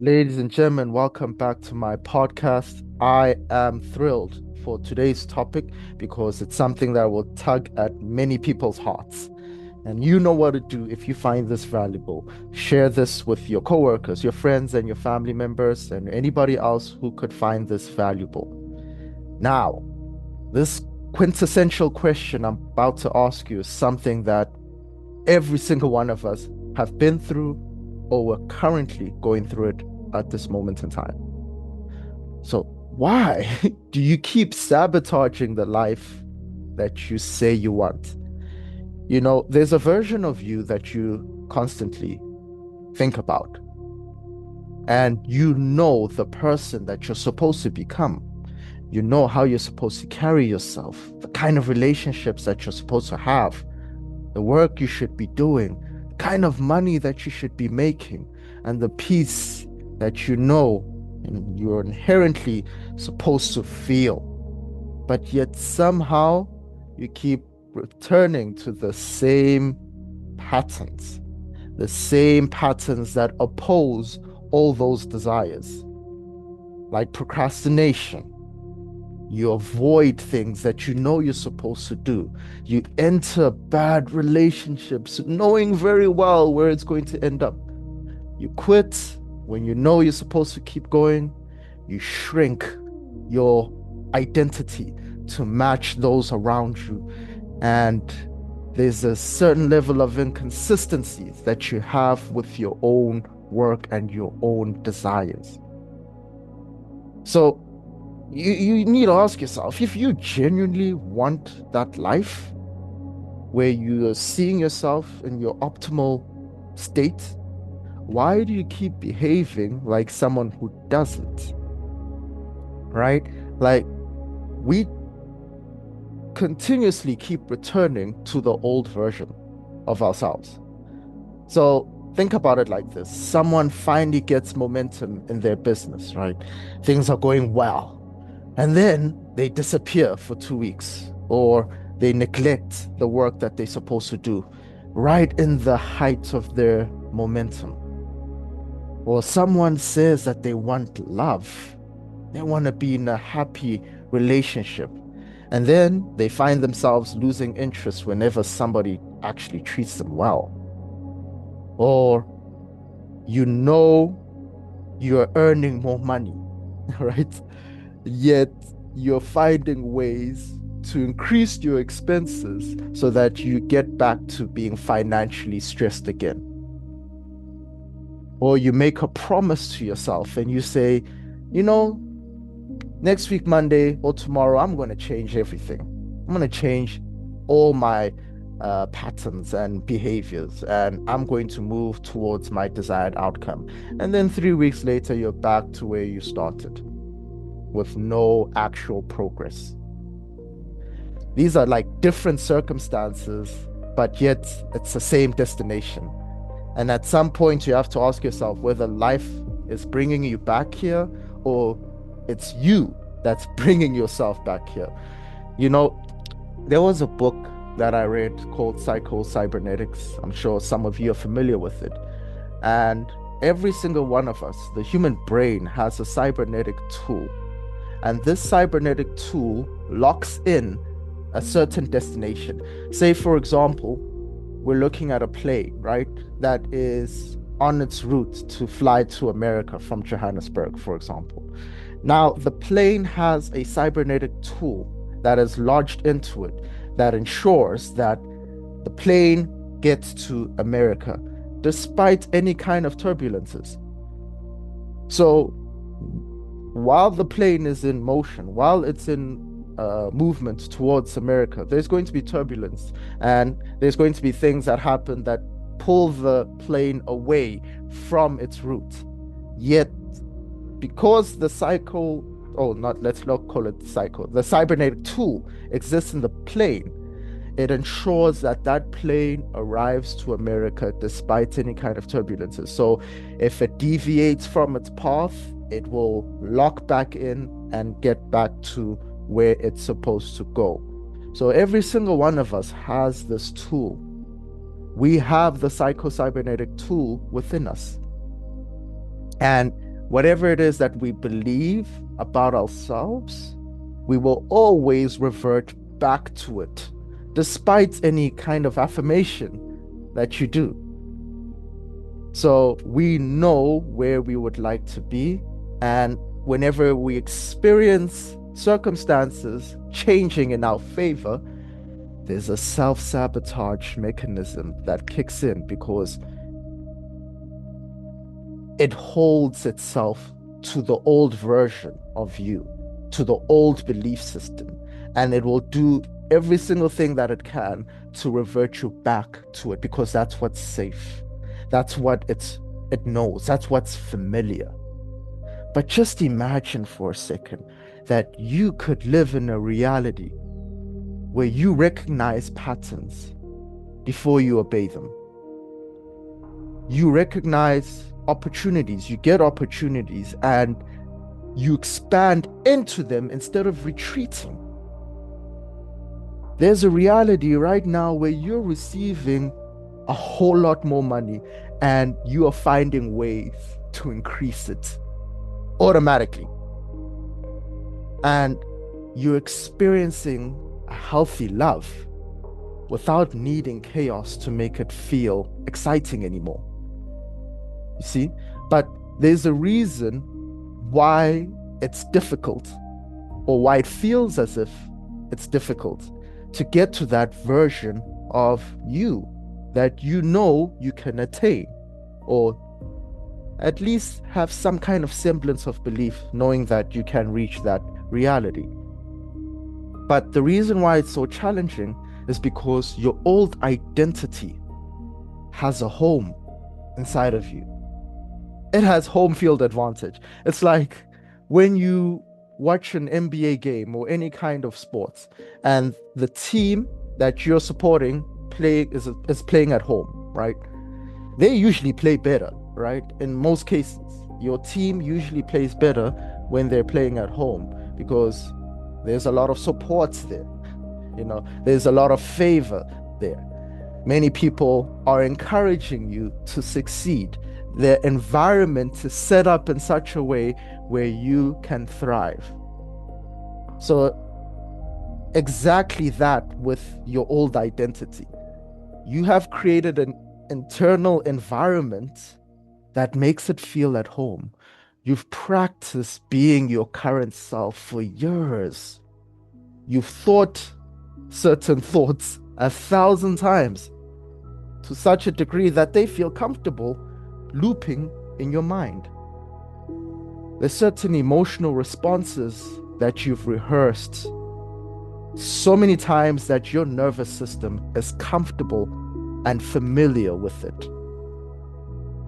Ladies and gentlemen, welcome back to my podcast. I am thrilled for today's topic because it's something that will tug at many people's hearts. And you know what to do if you find this valuable. Share this with your coworkers, your friends, and your family members, and anybody else who could find this valuable. Now, this quintessential question I'm about to ask you is something that every single one of us have been through or we're currently going through it at this moment in time. So, why do you keep sabotaging the life that you say you want? There's a version of you that you constantly think about, and you know the person that you're supposed to become. You know how you're supposed to carry yourself, the kind of relationships that you're supposed to have, the work you should be doing, the kind of money that you should be making, and the peace that you know and you're inherently supposed to feel. But yet somehow you keep returning to patterns, the same patterns that oppose all those desires, like procrastination. You avoid things that you know you're supposed to do. You enter bad relationships knowing very well where it's going to end up. You quit when you know you're supposed to keep going. You shrink your identity to match those around you. And there's a certain level of inconsistency that you have with your own work and your own desires. So you need to ask yourself, if you genuinely want that life where you are seeing yourself in your optimal state, why do you keep behaving like someone who doesn't? Right? Like, we continuously keep returning to the old version of ourselves. So think about it like this. Someone finally gets momentum in their business, right? Things are going well. And then they disappear for 2 weeks, or they neglect the work that they're supposed to do right in the height of their momentum. Or someone says that they want love, they want to be in a happy relationship, and then they find themselves losing interest whenever somebody actually treats them well. Or you know you're earning more money, right? Yet you're finding ways to increase your expenses so that you get back to being financially stressed again. Or you make a promise to yourself and you say, you know, next week, Monday or tomorrow, I'm going to change everything. I'm going to change all my patterns and behaviors, and I'm going to move towards my desired outcome. And then 3 weeks later, you're back to where you started with no actual progress. These are like different circumstances, but yet it's the same destination. And at some point, you have to ask yourself whether life is bringing you back here or it's you that's bringing yourself back here. You know, there was a book that I read called Psycho-Cybernetics. I'm sure some of you are familiar with it. And every single one of us, the human brain, has a cybernetic tool. And this cybernetic tool locks in a certain destination. Say, for example, we're looking at a plane, right, that is on its route to fly to America from Johannesburg, for example. Now, the plane has a cybernetic tool that is lodged into it that ensures that the plane gets to America despite any kind of turbulences. So while the plane is in motion, while it's in movement towards America, there's going to be turbulence and there's going to be things that happen that pull the plane away from its route. Yet, because the let's not call it psycho, the cybernetic tool exists in the plane, it ensures that that plane arrives to America despite any kind of turbulences. So if it deviates from its path, it will lock back in and get back to where it's supposed to go. So every single one of us has this tool. We have the psycho-cybernetic tool within us. And Whatever it is that we believe about ourselves, we will always revert back to it, despite any kind of affirmation that you do. So we know where we would like to be, and whenever we experience circumstances changing in our favor, there's a self-sabotage mechanism that kicks in because it holds itself to the old version of you, to the old belief system, and it will do every single thing that it can to revert you back to it because that's what's safe. That's what it knows. That's what's familiar. But just imagine for a second that you could live in a reality where you recognize patterns before you obey them. You recognize opportunities, you get opportunities, and you expand into them instead of retreating. There's a reality right now where you're receiving a whole lot more money and you are finding ways to increase it automatically. And you're experiencing a healthy love without needing chaos to make it feel exciting anymore. You see? But there's a reason why it's difficult, or why it feels as if it's difficult to get to that version of you that you know you can attain, or at least have some kind of semblance of belief, knowing that you can reach that reality. But the reason why it's so challenging is because your old identity has a home inside of you. It has home field advantage. It's like when you watch an NBA game or any kind of sports, and the team that you're supporting is playing at home, right? They usually play better, right? In most cases, your team usually plays better when they're playing at home because there's a lot of support there. There's a lot of favor there. Many people are encouraging you to succeed. The environment is set up in such a way where you can thrive. So exactly that with your old identity. You have created an internal environment that makes it feel at home. You've practiced being your current self for years. You've thought certain thoughts 1,000 times to such a degree that they feel comfortable looping in your mind. There's certain emotional responses that you've rehearsed so many times that your nervous system is comfortable and familiar with it.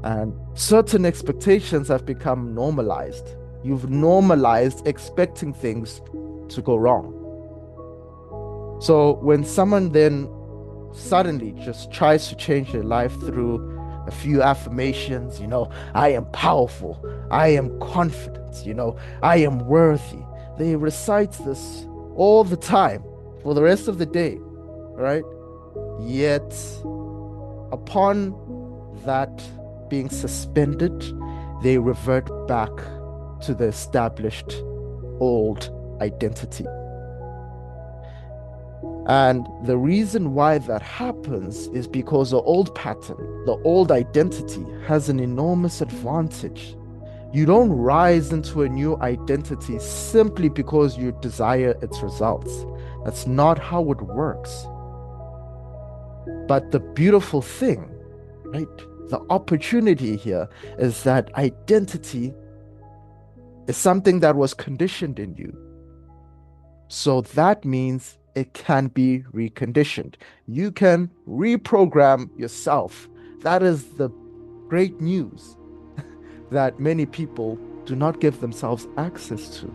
And certain expectations have become normalized. You've normalized expecting things to go wrong. So when someone then suddenly just tries to change their life through a few affirmations, I am powerful, I am confident, I am worthy. They recite this all the time for the rest of the day, right? Yet, upon that being suspended, they revert back to the established old identity. And the reason why that happens is because the old pattern, the old identity, has an enormous advantage. You don't rise into a new identity simply because you desire its results. That's not how it works. But the beautiful thing, right, the opportunity here is that identity is something that was conditioned in you. So that means it can be reconditioned. You can reprogram yourself. That is the great news that many people do not give themselves access to.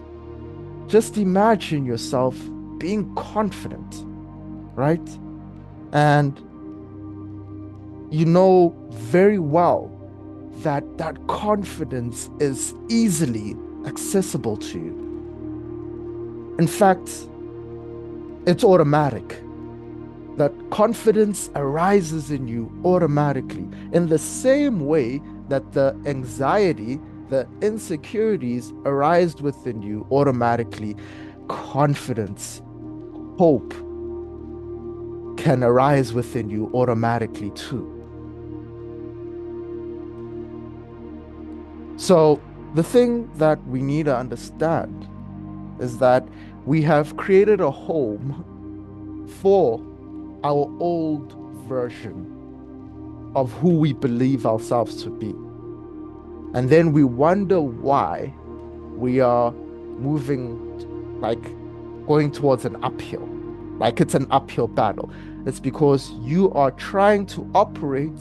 Just imagine yourself being confident, right? And you know very well that that confidence is easily accessible to you. In fact, it's automatic. That confidence arises in you automatically in the same way that the anxiety the insecurities arise within you automatically. Confidence, hope can arise within you automatically too. So, the thing that we need to understand is that we have created a home for our old version of who we believe ourselves to be. And then we wonder why we are moving, like going towards an uphill, like it's an uphill battle. It's because you are trying to operate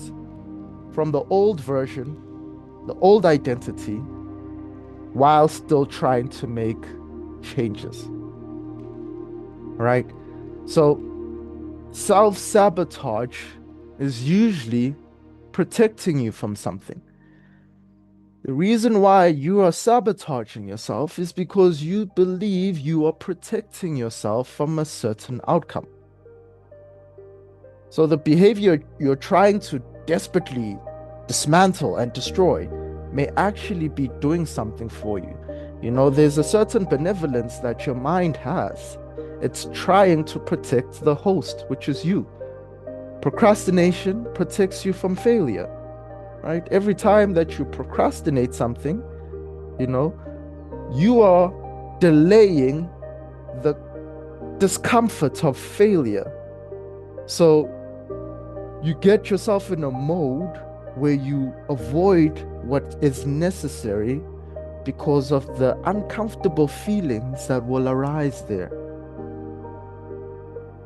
from the old version, the old identity, while still trying to make changes. Right? So, self-sabotage is usually protecting you from something. The reason why you are sabotaging yourself is because you believe you are protecting yourself from a certain outcome. So the behavior you're trying to desperately dismantle and destroy may actually be doing something for you. You know, there's a certain benevolence that your mind has. It's trying to protect the host, which is you. Procrastination protects you from failure, right? Every time that you procrastinate something, you know, you are delaying the discomfort of failure. So you get yourself in a mode where you avoid what is necessary because of the uncomfortable feelings that will arise there.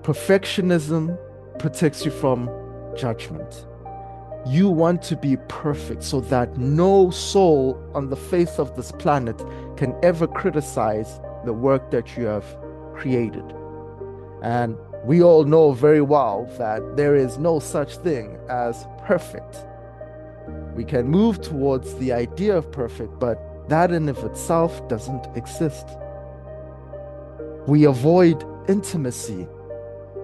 Perfectionism protects you from judgment. You want to be perfect so that no soul on the face of this planet can ever criticize the work that you have created. And we all know very well that there is no such thing as perfect. We can move towards the idea of perfect, but that in of itself doesn't exist. We avoid intimacy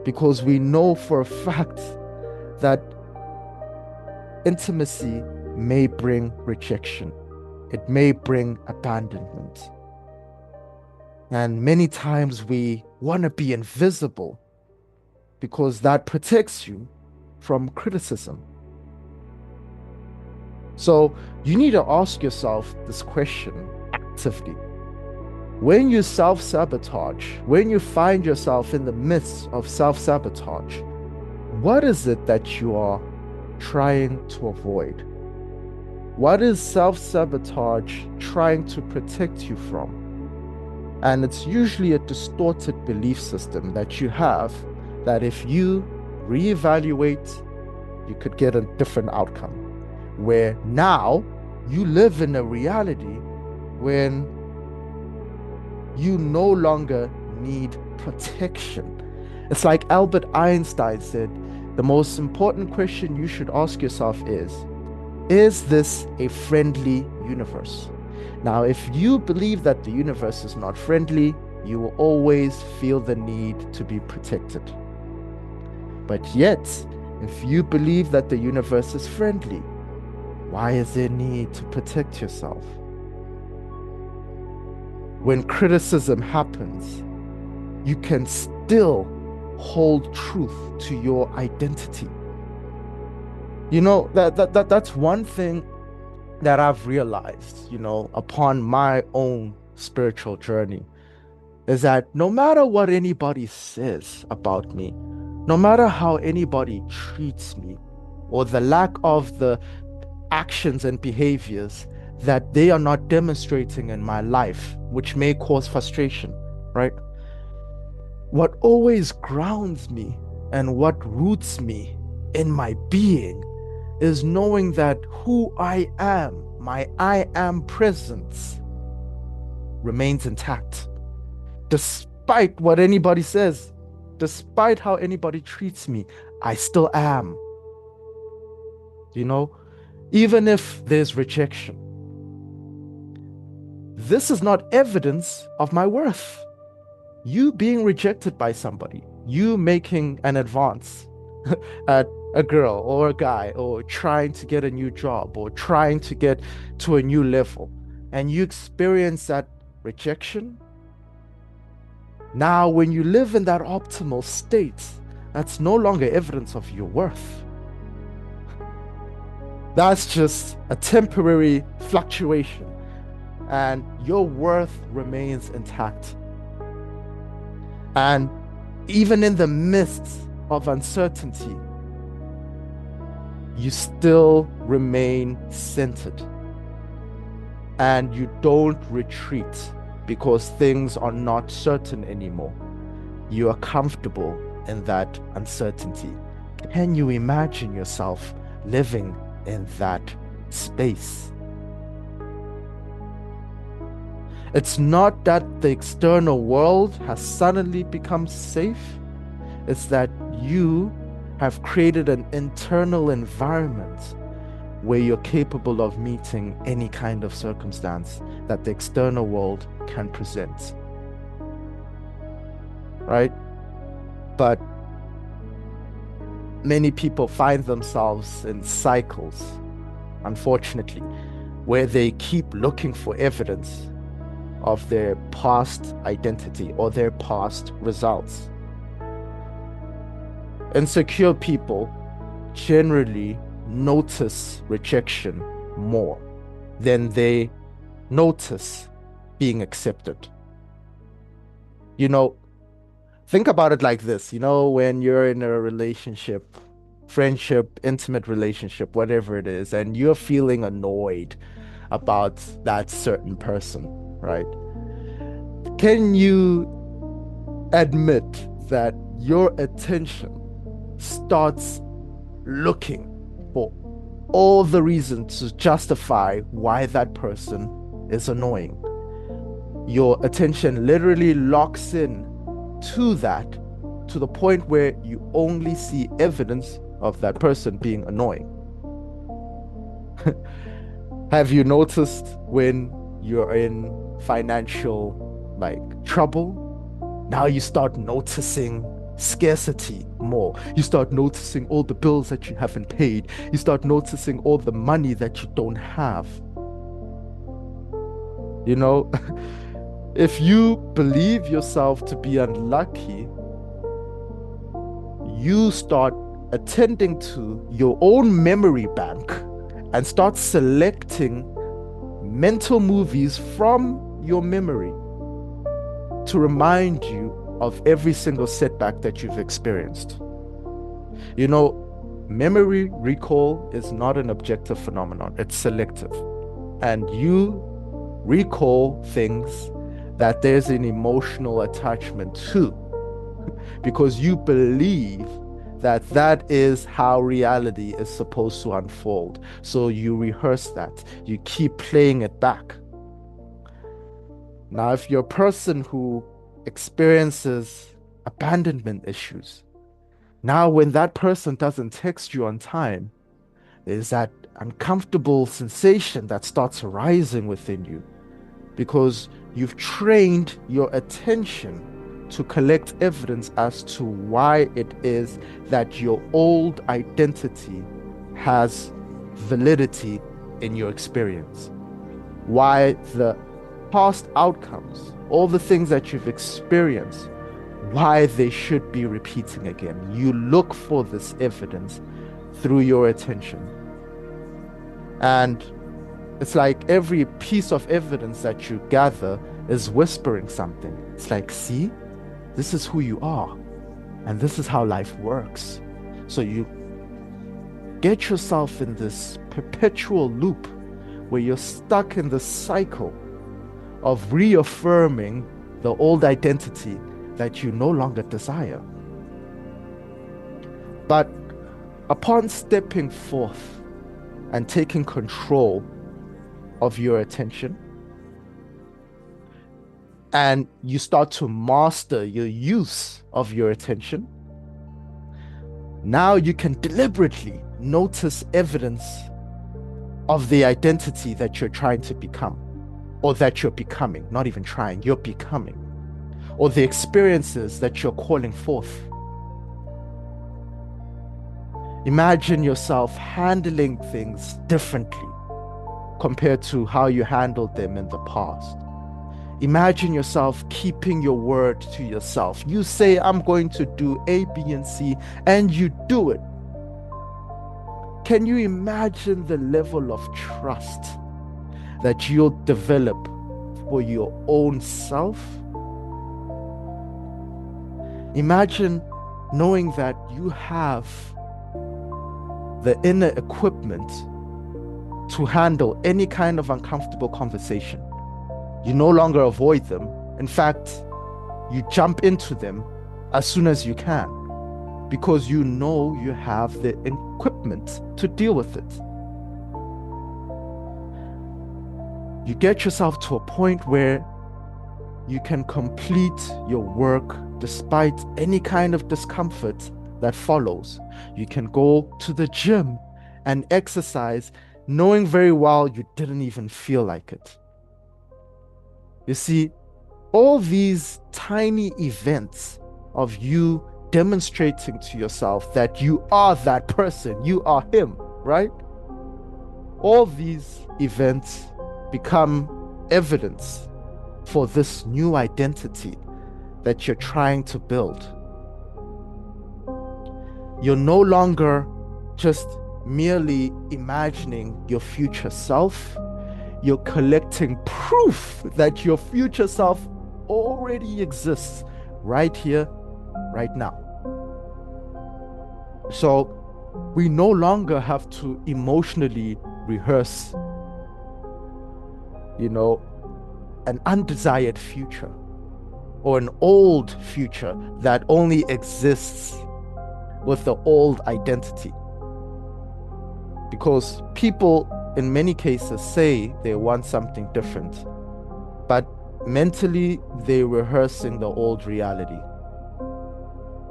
because we know for a fact that intimacy may bring rejection. It may bring abandonment. And many times we want to be invisible because that protects you from criticism. So you need to ask yourself this question actively. When you self-sabotage, when you find yourself in the midst of self-sabotage, what is it that you are trying to avoid? What is self-sabotage trying to protect you from? And it's usually a distorted belief system that you have that if you reevaluate, you could get a different outcome. Where now you live in a reality when you no longer need protection. It's like Albert Einstein said, the most important question you should ask yourself is this a friendly universe? Now, if you believe that the universe is not friendly, you will always feel the need to be protected. But yet, if you believe that the universe is friendly, why is there need to protect yourself? When criticism happens, you can still hold truth to your identity. You know, that's one thing that I've realized, you know, upon my own spiritual journey, is that no matter what anybody says about me, no matter how anybody treats me, or the lack of the actions and behaviors that they are not demonstrating in my life, which may cause frustration, right? What always grounds me and what roots me in my being is knowing that who I am, my I am presence, remains intact. Despite what anybody says, despite how anybody treats me, I still am. You know, even if there's rejection, this is not evidence of my worth. You being rejected by somebody, you making an advance at a girl or a guy, or trying to get a new job or trying to get to a new level, and you experience that rejection, now when you live in that optimal state, that's no longer evidence of your worth. That's just a temporary fluctuation, and your worth remains intact. And even in the midst of uncertainty, you still remain centered, and you don't retreat because things are not certain anymore. You are comfortable in that uncertainty. Can you imagine yourself living in that space? It's not that the external world has suddenly become safe. It's that you have created an internal environment where you're capable of meeting any kind of circumstance that the external world can present. Right? But many people find themselves in cycles, unfortunately, where they keep looking for evidence of their past identity or their past results. Insecure people generally notice rejection more than they notice being accepted. Think about it like this. When you're in a relationship, friendship, intimate relationship, whatever it is, and you're feeling annoyed about that certain person, right? Can you admit that your attention starts looking for all the reasons to justify why that person is annoying? Your attention literally locks in to that, to the point where you only see evidence of that person being annoying. Have you noticed when you're in financial trouble, now you start noticing scarcity more. You start noticing all the bills that you haven't paid. You start noticing all the money that you don't have. If you believe yourself to be unlucky, you start attending to your own memory bank and start selecting mental movies from your memory to remind you of every single setback that you've experienced. Memory recall is not an objective phenomenon, it's selective. And you recall things that there's an emotional attachment to because you believe that that is how reality is supposed to unfold. So you rehearse that, you keep playing it back. Now, if you're a person who experiences abandonment issues, now when that person doesn't text you on time, there's that uncomfortable sensation that starts arising within you because you've trained your attention to collect evidence as to why it is that your old identity has validity in your experience. Why the past outcomes, all the things that you've experienced, why they should be repeating again. You look for this evidence through your attention. And it's like every piece of evidence that you gather is whispering something. It's like, see, this is who you are, and this is how life works. So you get yourself in this perpetual loop where you're stuck in the cycle of reaffirming the old identity that you no longer desire. But upon stepping forth and taking control of your attention, and you start to master your use of your attention, now you can deliberately notice evidence of the identity that you're trying to become, or that you're becoming, not even trying, you're becoming, or the experiences that you're calling forth. Imagine yourself handling things differently. compared to how you handled them in the past. Imagine yourself keeping your word to yourself. You say, I'm going to do A, B, and C, and you do it. Can you imagine the level of trust that you'll develop for your own self? Imagine knowing that you have the inner equipment to handle any kind of uncomfortable conversation. You no longer avoid them. In fact, you jump into them as soon as you can because you know you have the equipment to deal with it. You get yourself to a point where you can complete your work despite any kind of discomfort that follows. You can go to the gym and exercise knowing very well you didn't even feel like it. You see, all these tiny events of you demonstrating to yourself that you are that person, you are him, right? All these events become evidence for this new identity that you're trying to build. You're no longer just merely imagining your future self. You're collecting proof that your future self already exists right here, right now. So we no longer have to emotionally rehearse, an undesired future or an old future that only exists with the old identity. Because people in many cases say they want something different, but mentally they're rehearsing the old reality.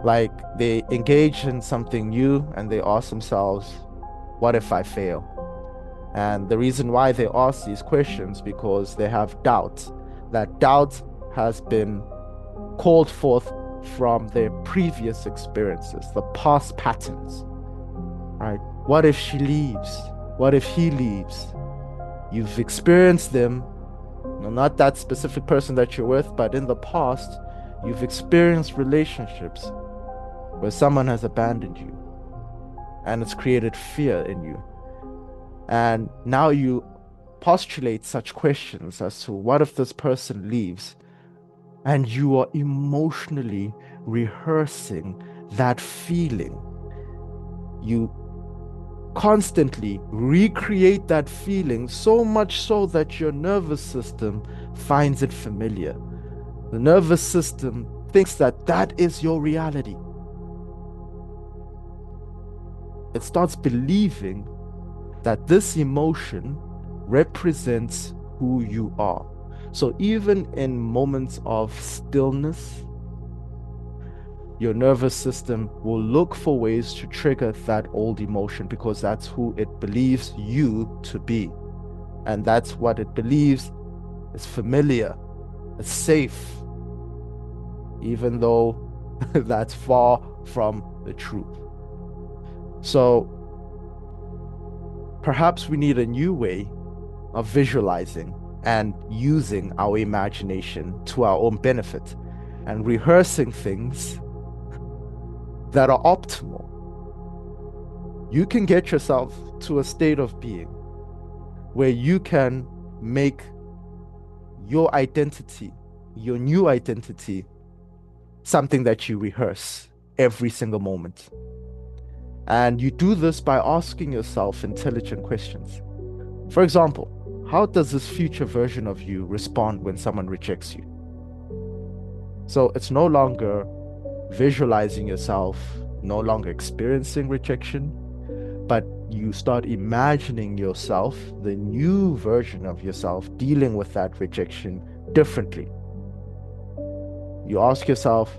Like they engage in something new and they ask themselves, what if I fail? And the reason why they ask these questions because they have doubt. That doubt has been called forth from their previous experiences, the past patterns, right? What if she leaves? What if he leaves? You've experienced them, not that specific person that you're with, but in the past, you've experienced relationships where someone has abandoned you and it's created fear in you. And now you postulate such questions as to what if this person leaves? And you are emotionally rehearsing that feeling. You constantly recreate that feeling so much so that your nervous system finds it familiar. The nervous system thinks that that is your reality. It starts believing that this emotion represents who you are. So even in moments of stillness, your nervous system will look for ways to trigger that old emotion because that's who it believes you to be. And that's what it believes is familiar, is safe, even though that's far from the truth. So perhaps we need a new way of visualizing and using our imagination to our own benefit and rehearsing things that are optimal. You can get yourself to a state of being where you can make your identity, your new identity, something that you rehearse every single moment. And you do this by asking yourself intelligent questions. For example, how does this future version of you respond when someone rejects you? So it's no longer visualizing yourself, no longer experiencing rejection, but you start imagining yourself, the new version of yourself, dealing with that rejection differently. You ask yourself,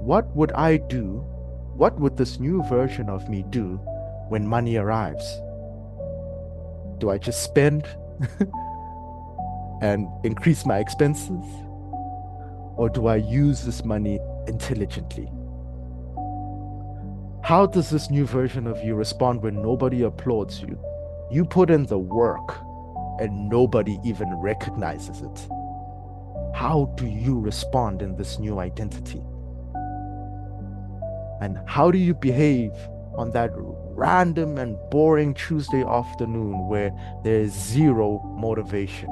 what would I do? What would this new version of me do when money arrives? Do I just spend and increase my expenses? Or do I use this money intelligently? How does this new version of you respond when nobody applauds you? You put in the work and nobody even recognizes it. How do you respond in this new identity? And how do you behave on that random and boring Tuesday afternoon where there is zero motivation?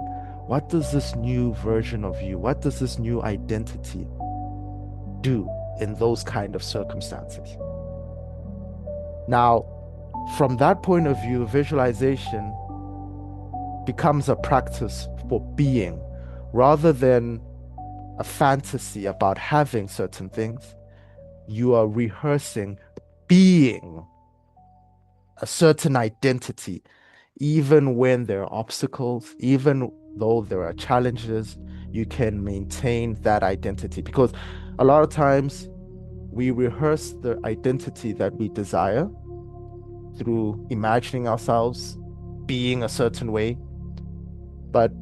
What does this new version of you, what does this new identity do in those kind of circumstances? Now, from that point of view, visualization becomes a practice for being rather than a fantasy about having certain things. You are rehearsing being a certain identity, even when there are obstacles, even though there are challenges, you can maintain that identity. Because a lot of times we rehearse the identity that we desire through imagining ourselves being a certain way, but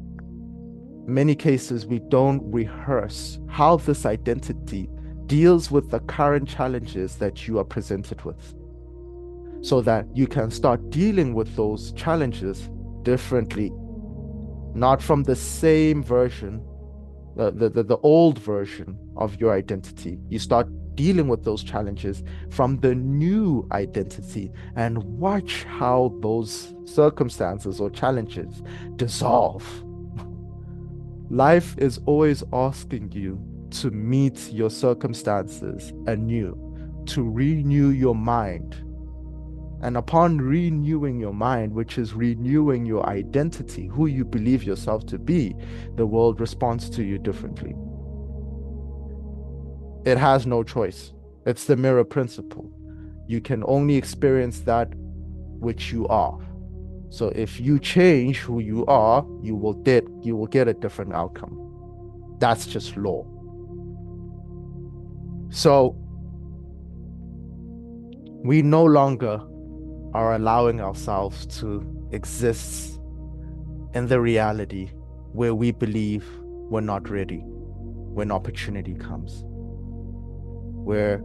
many cases we don't rehearse how this identity deals with the current challenges that you are presented with, so that you can start dealing with those challenges differently, not from the same version, the old version of your identity. You start dealing with those challenges from the new identity and watch how those circumstances or challenges dissolve. Life is always asking you to meet your circumstances anew, to renew your mind. And upon renewing your mind, which is renewing your identity, who you believe yourself to be, the world responds to you differently. It has no choice. It's the mirror principle. You can only experience that which you are. So if you change who you are, you will get a different outcome. That's just law. So we no longer are allowing ourselves to exist in the reality where we believe we're not ready when opportunity comes, where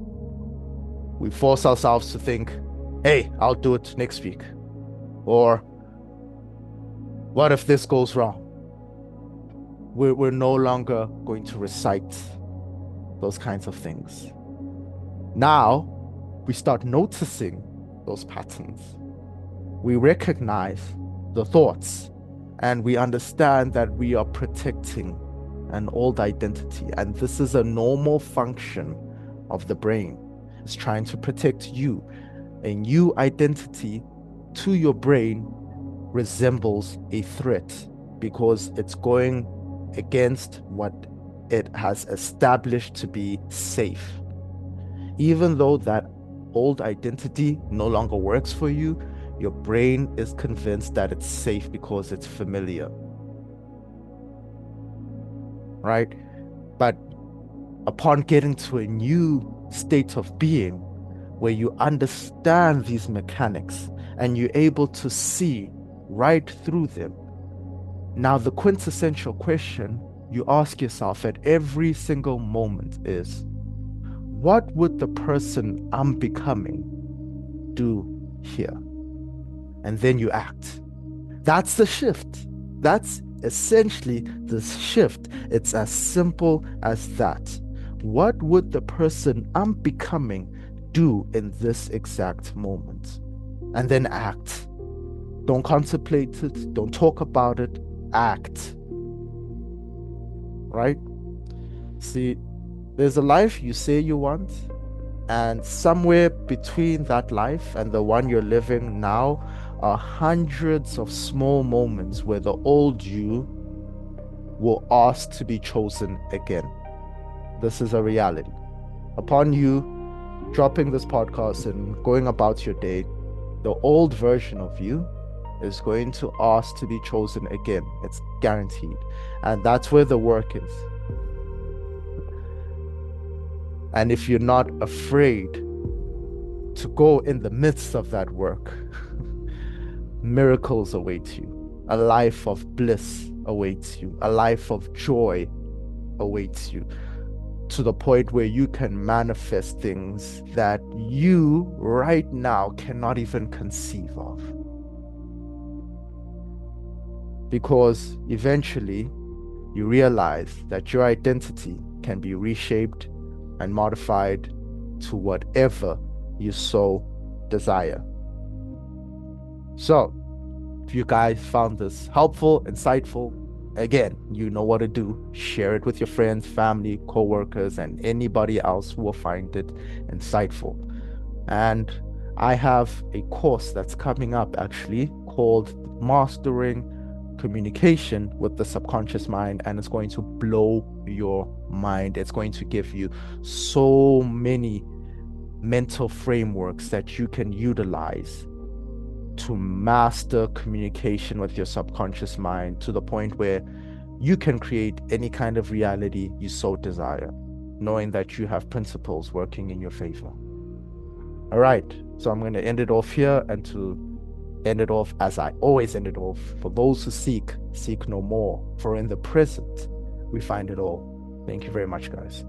we force ourselves to think, hey, I'll do it next week, or what if this goes wrong? We're no longer going to recite those kinds of things. Now we start noticing those patterns. We recognize the thoughts, and we understand that we are protecting an old identity. And this is a normal function of the brain. It's trying to protect you. A new identity to your brain resembles a threat because it's going against what it has established to be safe. Even though that old identity no longer works for you, your brain is convinced that it's safe because it's familiar. Right? But upon getting to a new state of being where you understand these mechanics and you're able to see right through them, now the quintessential question you ask yourself at every single moment is, what would the person I'm becoming do here? And then you act. That's the shift. That's essentially the shift. It's as simple as that. What would the person I'm becoming do in this exact moment? And then act. Don't contemplate it. Don't talk about it. Act. Right? See, there's a life you say you want, and somewhere between that life and the one you're living now are hundreds of small moments where the old you will ask to be chosen again. This is a reality. Upon you dropping this podcast and going about your day, the old version of you is going to ask to be chosen again. It's guaranteed. And that's where the work is. And if you're not afraid to go in the midst of that work, miracles await you. A life of bliss awaits you. A life of joy awaits you, to the point where you can manifest things that you right now cannot even conceive of. because eventually you realize that your identity can be reshaped and modified to whatever you so desire. So, if you guys found this helpful, insightful, again, you know what to do. Share it with your friends, family, co-workers, and anybody else who will find it insightful. And I have a course that's coming up actually called Mastering Communication with the Subconscious Mind, and it's going to blow your mind. It's going to give you so many mental frameworks that you can utilize to master communication with your subconscious mind to the point where you can create any kind of reality you so desire, knowing that you have principles working in your favor. All right, so I'm going to end it off here, and to end it off as I always end it off: for those who seek, seek no more, for in the present we find it all. Thank you very much, guys.